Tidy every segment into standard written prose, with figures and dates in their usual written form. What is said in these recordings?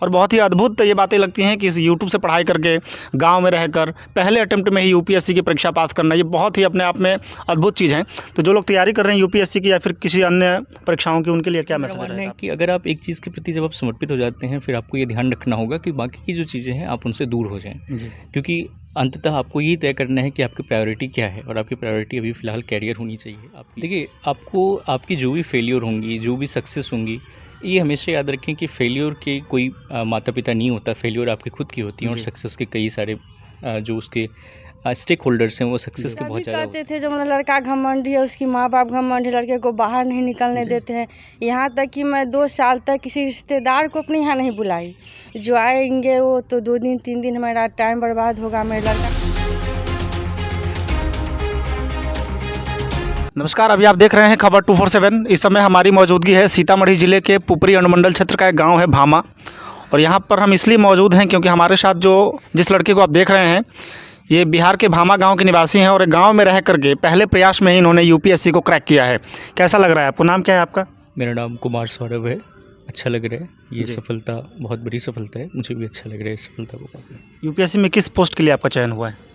और बहुत ही अद्भुत ये बातें लगती हैं कि इस यूट्यूब से पढ़ाई करके गांव में रहकर पहले अटेम्प्ट में ही यूपीएससी की परीक्षा पास करना, ये बहुत ही अपने आप में अद्भुत चीज़ है। तो जो लोग तैयारी कर रहे हैं यूपीएससी की या फिर किसी अन्य परीक्षाओं की, उनके लिए क्या मैसेज मानना है रहेगा? कि अगर आप एक चीज़ के प्रति जब आप समर्पित हो जाते हैं, फिर आपको ये ध्यान रखना होगा कि बाकी की जो चीज़ें हैं आप उनसे दूर हो जाएं, जी क्योंकि अंततः आपको ये तय करना है कि आपकी प्रायोरिटी क्या है। और आपकी प्रायोरिटी अभी फ़िलहाल कैरियर होनी चाहिए। आप देखिए, आपको आपकी जो भी फेलियर होंगी, जो भी सक्सेस होंगी, ये हमेशा याद रखें कि फेलियर के कोई माता पिता नहीं होता। फेलियर आपकी खुद की होती है और जी। सक्सेस के कई सारे जो उसके स्टेक होल्डर्स हैं वो सक्सेस के बहुत ज़्यादा कहते थे, जो मतलब लड़का घमंडी है, उसकी माँ बाप घमंडी, लड़के को बाहर नहीं निकलने देते हैं। यहाँ तक कि मैं 2 साल तक किसी रिश्तेदार को अपने यहाँ नहीं बुलाई। जो आएंगे वो तो 2 दिन 3 दिन हमारा टाइम बर्बाद होगा। मेरा लड़का नमस्कार, अभी आप देख रहे हैं खबर 247। इस समय हमारी मौजूदगी है सीतामढ़ी ज़िले के पुपरी अनुमंडल क्षेत्र का एक गांव है भामा। और यहाँ पर हम इसलिए मौजूद हैं क्योंकि हमारे साथ जिस लड़के को आप देख रहे हैं, ये बिहार के भामा गांव के निवासी हैं और एक गांव में रह करके पहले प्रयास में ही इन्होंने यूपीएससी को क्रैक किया है। कैसा लग रहा है आपको? नाम क्या है आपका? मेरा नाम कुमार सौरभ है। अच्छा लग रहा है ये जी। सफलता, बहुत बड़ी सफलता है। मुझे भी अच्छा लग रहा है इस सफलता को पाकर। यूपीएससी में किस पोस्ट के लिए आपका चयन हुआ है?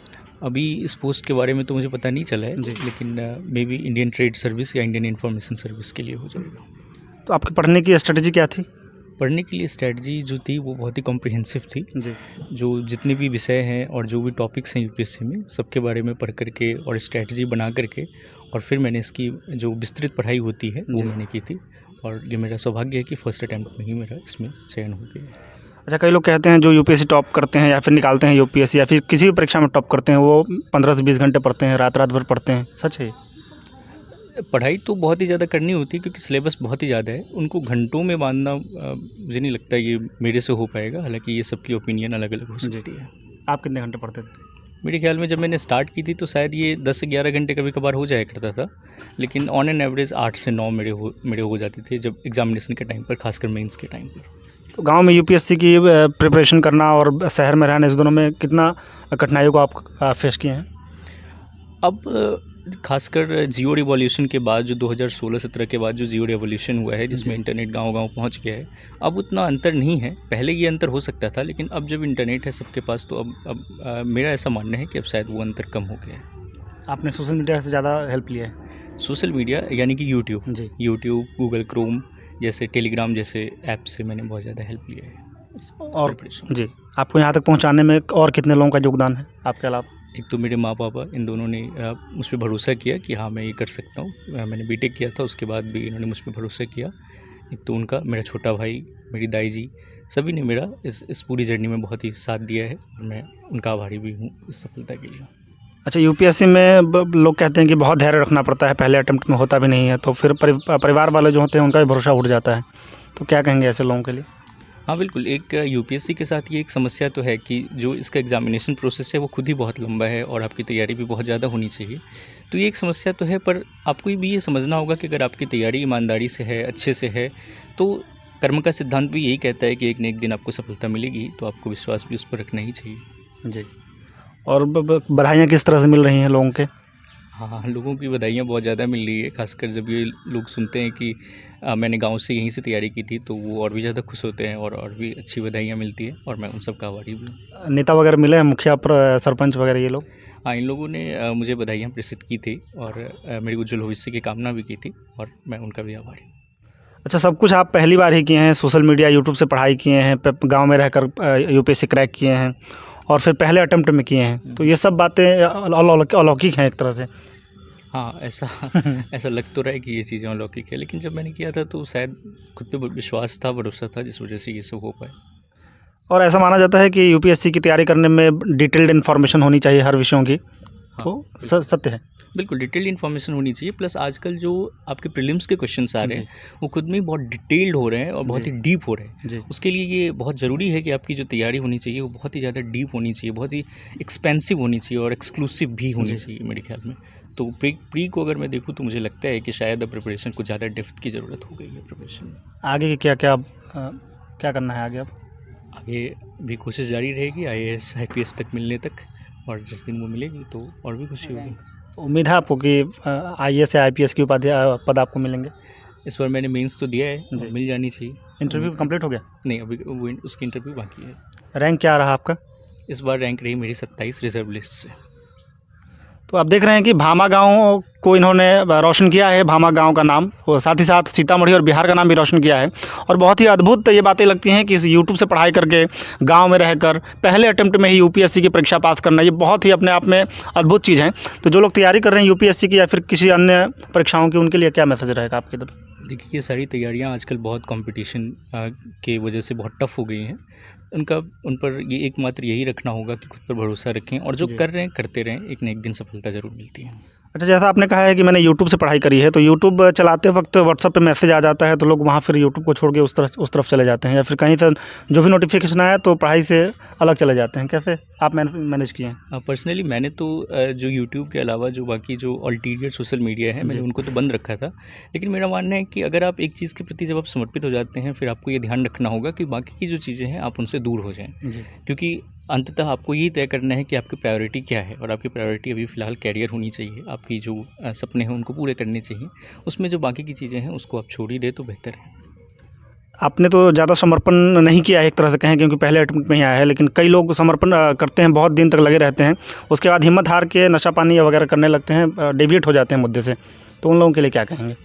अभी इस पोस्ट के बारे में तो मुझे पता नहीं चला है, जी। लेकिन may be Indian trade service या इंडियन इंफॉर्मेशन सर्विस के लिए हो जाएगा। तो आपकी पढ़ने की स्ट्रेटजी क्या थी? पढ़ने के लिए स्ट्रेटजी जो थी वो बहुत ही कॉम्प्रिहेंसिव थी। जी जो जितने भी विषय हैं और जो भी टॉपिक्स हैं यूपीएससी में, सबके बारे में पढ़ करके और स्ट्रेटजी बना करके, और फिर मैंने इसकी जो विस्तृत पढ़ाई होती है वो जी। मैंने की थी। और ये मेरा सौभाग्य है कि फर्स्ट अटैम्प्ट में ही मेरा इसमें चयन हो गया। अच्छा, कई लोग कहते हैं जो यूपीएससी टॉप करते हैं या फिर निकालते हैं यूपीएससी या फिर किसी भी परीक्षा में टॉप करते हैं, वो 15 से 20 घंटे पढ़ते हैं, रात रात भर पढ़ते हैं। सच है? पढ़ाई तो बहुत ही ज़्यादा करनी होती है क्योंकि सिलेबस बहुत ही ज़्यादा है। उनको घंटों में बांधना मुझे नहीं लगता ये मेरे से हो पाएगा। हालांकि ये सबकी ओपिनियन अलग अलग हो सकती है। आप कितने घंटे पढ़ते थे? मेरे ख्याल में जब मैंने स्टार्ट की थी तो शायद ये 10 से 11 घंटे कभी कभार हो जाया करता था, लेकिन ऑन एन एवरेज 8 से 9 मेरे हो जाते थे जब एग्जामिनेशन के टाइम पर, खासकर मेंस के टाइम पर। तो गांव में यूपीएससी की प्रिपरेशन करना और शहर में रहना, इस दोनों में कितना कठिनाइयों को आप फेस किए हैं? अब खासकर जियो रिवॉल्यूशन के बाद, जो 2016-17 के बाद जो जियो रिवॉल्यूशन हुआ है, जिसमें इंटरनेट गांव-गांव पहुंच गया है, अब उतना अंतर नहीं है। पहले ये अंतर हो सकता था, लेकिन अब जब इंटरनेट है सबके पास तो अब मेरा ऐसा मानना है कि अब शायद वो अंतर कम हो गया है। आपने सोशल मीडिया से ज़्यादा हेल्प लिया है? सोशल मीडिया यानी कि यूट्यूब, जी। गूगल क्रोम जैसे, टेलीग्राम जैसे ऐप से मैंने बहुत ज़्यादा हेल्प लिया है। और जी, आपको यहाँ तक पहुँचाने में और कितने लोगों का योगदान है आपके अलावा? एक तो मेरे माँ पापा, इन दोनों ने मुझ पर भरोसा किया कि हाँ मैं ये कर सकता हूँ। मैंने बीटेक किया था, उसके बाद भी इन्होंने मुझ पर भरोसा किया। एक तो उनका, मेरा छोटा भाई, मेरी दाई जी, सभी ने मेरा इस पूरी जर्नी में बहुत ही साथ दिया है और मैं उनका आभारी भी हूँ इस सफलता के लिए। अच्छा, यूपीएससी में लोग कहते हैं कि बहुत धैर्य रखना पड़ता है, पहले अटेम्प्ट में होता भी नहीं है, तो फिर परिवार वाले जो होते हैं उनका भी भरोसा उठ जाता है। तो क्या कहेंगे ऐसे लोगों के लिए? हाँ बिल्कुल, एक यूपीएससी के साथ ये एक समस्या तो है कि जो इसका एग्जामिनेशन प्रोसेस है वो खुद ही बहुत लंबा है और आपकी तैयारी भी बहुत ज़्यादा होनी चाहिए। तो ये एक समस्या तो है, पर आपको भी ये समझना होगा कि अगर आपकी तैयारी ईमानदारी से है, अच्छे से है, तो कर्म का सिद्धांत भी यही कहता है कि एक न एक दिन आपको सफलता मिलेगी। तो आपको विश्वास भी उस पर रखना ही चाहिए। जी। और बधाइयाँ किस तरह से मिल रही हैं लोगों के? हाँ, लोगों की बधाइयाँ बहुत ज़्यादा मिल रही है, खासकर जब ये लोग सुनते हैं कि मैंने गांव से यहीं से तैयारी की थी, तो वो और भी ज़्यादा खुश होते हैं और भी अच्छी बधाइयाँ मिलती है और मैं उन सब का आभारी भी हूँ। नेता वगैरह मिले हैं, मुखिया सरपंच वगैरह ये लोग? हाँ, इन लोगों ने मुझे बधाइयाँ प्रेषित की थी और मेरी उज्जवल भविष्य की कामना भी की थी और मैं उनका भी आभारी हूँ। अच्छा, सब कुछ आप पहली बार ही किए हैं, सोशल मीडिया यूट्यूब से पढ़ाई किए हैं, गांव में रहकर यूपीएससी क्रैक किए हैं और फिर पहले अटेम्प्ट में किए हैं, तो ये सब बातें अलौकिक हैं एक तरह से। हाँ, ऐसा लग तो रहा है कि ये चीज़ें अलौकिक है, लेकिन जब मैंने किया था तो शायद खुद पे विश्वास था, भरोसा था, जिस वजह से ये सब हो पाए। और ऐसा माना जाता है कि यूपीएससी की तैयारी करने में डिटेल्ड इन्फॉर्मेशन होनी चाहिए हर विषयों की, तो सत्य है? बिल्कुल डिटेल्ड इन्फॉर्मेशन होनी चाहिए। प्लस आजकल जो आपके प्रीलिम्स के क्वेश्चंस आ रहे हैं वो खुद में ही बहुत डिटेल्ड हो रहे हैं और बहुत ही डीप हो रहे हैं। जी। उसके लिए ये बहुत ज़रूरी है कि आपकी जो तैयारी होनी चाहिए वो बहुत ही ज़्यादा डीप होनी चाहिए, बहुत ही एक्सपेंसिव होनी चाहिए और एक्सक्लूसिव भी होनी चाहिए मेरे ख्याल में। तो प्री को अगर मैं देखूँ तो मुझे लगता है कि शायद अब प्रिपरेशन को ज़्यादा डेप्थ की ज़रूरत हो गई है प्रिपरेशन में। आगे क्या करना है आगे? अब आगे भी कोशिश जारी रहेगी IAS IPS तक मिलने तक, और जिस दिन वो मिलेगी तो और भी खुशी होगी। उम्मीद है आपको कि IAS या IPS की पद आपको मिलेंगे? इस बार मैंने मेंस तो दिया है, जी। मिल जानी चाहिए। इंटरव्यू कंप्लीट हो गया? नहीं, अभी वो उसकी इंटरव्यू बाकी है। रैंक क्या रहा आपका? इस बार रैंक रही मेरी 27 रिजर्व लिस्ट से। तो आप देख रहे हैं कि भामा गांव को इन्होंने रोशन किया है, भामा गांव का नाम, और साथ ही साथ सीतामढ़ी और बिहार का नाम भी रोशन किया है। और बहुत ही अद्भुत ये बातें लगती हैं कि इस यूट्यूब से पढ़ाई करके गांव में रहकर पहले अटेम्प्ट में ही यूपीएससी की परीक्षा पास करना, ये बहुत ही अपने आप में अद्भुत चीज़ है। तो जो लोग तैयारी कर रहे हैं यूपीएससी की या फिर किसी अन्य परीक्षाओं की, उनके लिए क्या मैसेज रहेगा आपके तरफ? देखिए, ये सारी तैयारियां आजकल बहुत कंपटीशन के वजह से बहुत टफ हो गई हैं। उन पर ये एकमात्र यही रखना होगा कि खुद पर भरोसा रखें और जो जी। कर रहे हैं करते रहें, एक न एक दिन सफलता ज़रूर मिलती है। अच्छा, जैसा आपने कहा है कि मैंने यूट्यूब से पढ़ाई करी है, तो यूट्यूब चलाते वक्त व्हाट्सएप पे मैसेज आ जाता है तो लोग वहाँ फिर यूट्यूब को छोड़ के उस तरफ चले जाते हैं, या फिर कहीं से जो भी नोटिफिकेशन आया तो पढ़ाई से अलग चले जाते हैं। कैसे आप मैनेज किए हैं? पर्सनली मैंने तो जो यूट्यूब के अलावा जो बाकी जो अल्टीरियर सोशल मीडिया है, मैंने जी। उनको तो बंद रखा था। लेकिन मेरा मानना है कि अगर आप एक चीज़ के प्रति जब आप समर्पित हो जाते हैं, फिर आपको ये ध्यान रखना होगा कि बाकी की जो चीज़ें हैं आप उनसे दूर हो जाएँ। जी। क्योंकि अंततः आपको यही तय करना है कि आपकी प्रायोरिटी क्या है, और आपकी प्रायोरिटी अभी फ़िलहाल कैरियर होनी चाहिए। आपकी जो सपने हैं उनको पूरे करने चाहिए। उसमें जो बाकी की चीज़ें हैं उसको आप छोड़ ही दें तो बेहतर है। आपने तो ज़्यादा समर्पण नहीं किया है एक तरह से कहें, क्योंकि पहले अटेम्प्ट में ही आया है, लेकिन कई लोग समर्पण करते हैं, बहुत दिन तक लगे रहते हैं, उसके बाद हिम्मत हार के नशा पानी वगैरह करने लगते हैं, डेविएट हो जाते हैं मुद्दे से। तो उन लोगों के लिए क्या कहेंगे?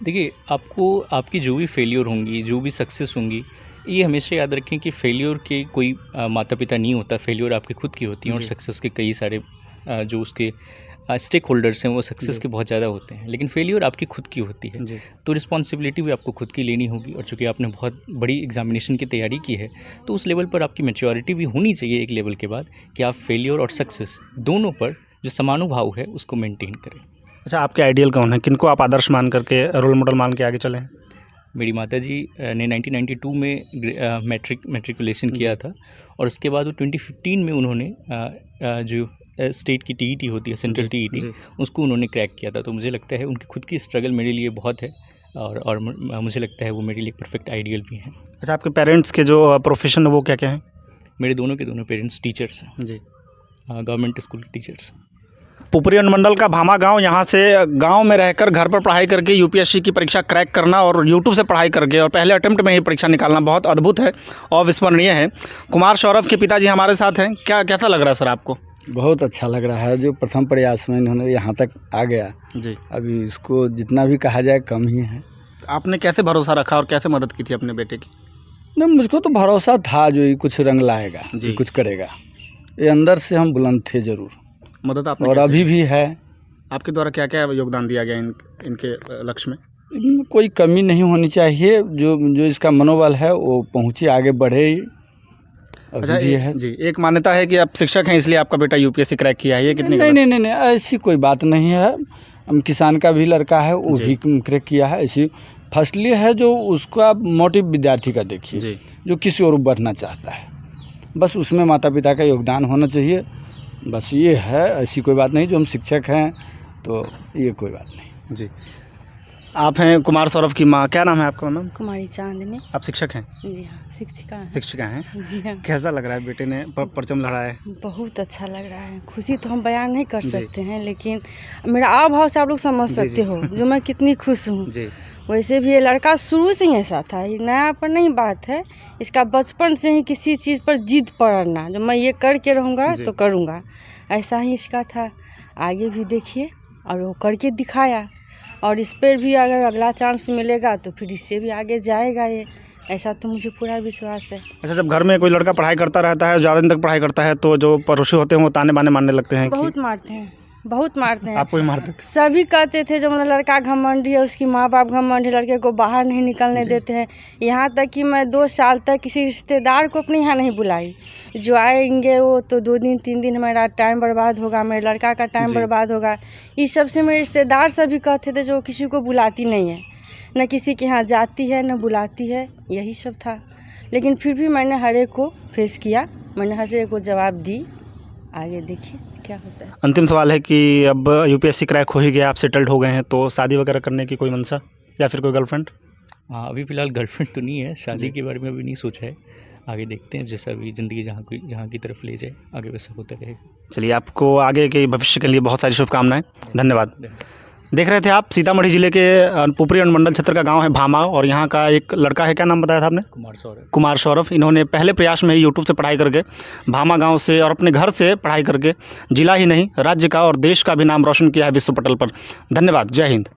देखिए, आपको आपकी जो भी फेलियर होंगी, जो भी सक्सेस होंगी, ये हमेशा याद रखें कि फेलियर के कोई माता पिता नहीं होता। फेलियर आपकी खुद की होती है, और जी। सक्सेस के कई सारे जो उसके स्टेक होल्डर्स हैं वो सक्सेस जी। के बहुत ज़्यादा होते हैं। लेकिन फेलियर आपकी खुद की होती है, जी। तो रिस्पॉन्सिबिलिटी भी आपको खुद की लेनी होगी। और चूँकि आपने बहुत बड़ी एग्जामिनेशन की तैयारी की है, तो उस लेवल पर आपकी मैच्योरिटी भी होनी चाहिए एक लेवल के बाद, कि आप फेलियर और सक्सेस दोनों पर जो समानुभाव है उसको मेंटेन करें। अच्छा, आपके आइडियल कौन है? किनको आप आदर्श मान करके, रोल मॉडल मान के आगे चले हैं? मेरी माताजी ने 1992 में मैट्रिकुलेशन किया था, और उसके बाद वो 2015 में उन्होंने जो स्टेट की टीईटी होती है, सेंट्रल टीईटी, जी। उसको उन्होंने क्रैक किया था। तो मुझे लगता है उनकी खुद की स्ट्रगल मेरे लिए बहुत है, और मुझे लगता है वो मेरे लिए परफेक्ट आइडियल भी हैं। अच्छा, आपके पेरेंट्स के जो प्रोफेशन है वो क्या क्या है? मेरे दोनों के दोनों पेरेंट्स टीचर्स हैं, जी। गवर्नमेंट स्कूल के टीचर्स। पुपरी अनुमंडल का भामा गांव, यहाँ से गांव में रहकर घर पर पढ़ाई करके यूपीएससी की परीक्षा क्रैक करना और यूट्यूब से पढ़ाई करके और पहले अटेम्प्ट में ही परीक्षा निकालना बहुत अद्भुत है और विस्मरणीय है। कुमार सौरभ के पिताजी हमारे साथ हैं। कैसा लग रहा है सर आपको? बहुत अच्छा लग रहा है, जो प्रथम प्रयास में इन्होंने यहाँ तक आ गया। जी। अभी इसको जितना भी कहा जाए कम ही है। आपने कैसे भरोसा रखा और कैसे मदद की थी अपने बेटे की? नहीं, मुझको तो भरोसा था जो ये कुछ रंग लाएगा, जी। ये कुछ करेगा। ये अंदर से हम बुलंद थे ज़रूर, मदद आपने और कैसे अभी की? भी है। आपके द्वारा क्या क्या योगदान दिया गया इनके लक्ष्य में? इनमें कोई कमी नहीं होनी चाहिए। जो इसका मनोबल है वो पहुँचे, आगे बढ़े। अच्छा, अभी भी है जी, एक मान्यता है कि आप शिक्षक हैं इसलिए आपका बेटा यूपीएससी क्रैक किया है, ये कितनी नहीं, गलत नहीं नहीं नहीं, ऐसी कोई बात नहीं है। हम किसान का भी लड़का है, वो जी। भी क्रैक किया है। ऐसी फर्स्टली है जो उसका मोटिव विद्यार्थी का देखिए, जी। जो किसी और बढ़ना चाहता है, बस उसमें माता पिता का योगदान होना चाहिए। बस ये है, ऐसी कोई बात नहीं। जो हम शिक्षक हैं तो ये कोई बात नहीं। जी। आप हैं कुमार सौरभ की माँ, क्या नाम है आपका मैम? कुमारी चांदनी। आप शिक्षक हैं? जी हाँ, शिक्षिका हैं। शिक्षिका हैं। जी हाँ, कैसा लग रहा है बेटे ने परचम लहराया है? बहुत अच्छा लग रहा है। खुशी तो हम बयान नहीं कर जी। सकते हैं, लेकिन मेरा आव भाव से आप लोग समझ जी, सकते जी। हो जो मैं कितनी खुश हूँ। जी। वैसे भी ये लड़का शुरू से ही ऐसा था, ये नया पर नहीं बात है। इसका बचपन से ही किसी चीज़ पर जिद पड़ना, जो मैं ये करके रहूँगा जी। तो करूँगा, ऐसा ही इसका था। आगे भी देखिए, और वो करके दिखाया, और इस पर भी अगर अगला चांस मिलेगा तो फिर इससे भी आगे जाएगा ये, ऐसा तो मुझे पूरा विश्वास है। अच्छा, जब घर में कोई लड़का पढ़ाई करता रहता है, ज़्यादा दिन तक पढ़ाई करता है, तो जो पड़ोसी होते हैं वो ताने बाने मारने लगते हैं बहुत कि मारते हैं, बहुत मारते हैं। आपको ही मारते थे? सभी कहते थे जो मेरा लड़का घमंडी है, उसकी माँ बाप घमंडी, लड़के को बाहर नहीं निकलने जी। देते हैं। यहाँ तक कि मैं 2 साल तक किसी रिश्तेदार को अपने यहाँ नहीं बुलाई। जो आएंगे वो तो 2 दिन 3 दिन मेरा टाइम बर्बाद होगा, मेरे लड़का का टाइम जी। बर्बाद होगा। इस सब से मेरे रिश्तेदार सभी कहते थे जो किसी को बुलाती नहीं है, न किसी के यहाँ जाती है न बुलाती है, यही सब था। लेकिन फिर भी मैंने हर एक को फेस किया, मैंने हर एक को जवाब दी। आगे देखिए क्या होता है। अंतिम सवाल है कि अब यूपीएससी क्रैक हो ही गया, आप सेटल्ड हो गए हैं, तो शादी वगैरह करने की कोई मंशा या फिर कोई गर्लफ्रेंड? हाँ, अभी फ़िलहाल गर्लफ्रेंड तो नहीं है, शादी जी। के बारे में अभी नहीं सोचा है। आगे देखते हैं, जैसा भी ज़िंदगी जहाँ की तरफ ले जाए, आगे वैसा होता रहेगा। चलिए, आपको आगे के भविष्य के लिए बहुत सारी शुभकामनाएं। धन्यवाद। देख रहे थे आप सीतामढ़ी जिले के पुपरी अनुमंडल क्षेत्र का गांव है भामा, और यहाँ का एक लड़का है, क्या नाम बताया था आपने? कुमार सौरभ। इन्होंने पहले प्रयास में ही यूट्यूब से पढ़ाई करके भामा गांव से और अपने घर से पढ़ाई करके जिला ही नहीं राज्य का और देश का भी नाम रोशन किया है विश्व पटल पर। धन्यवाद। जय हिंद।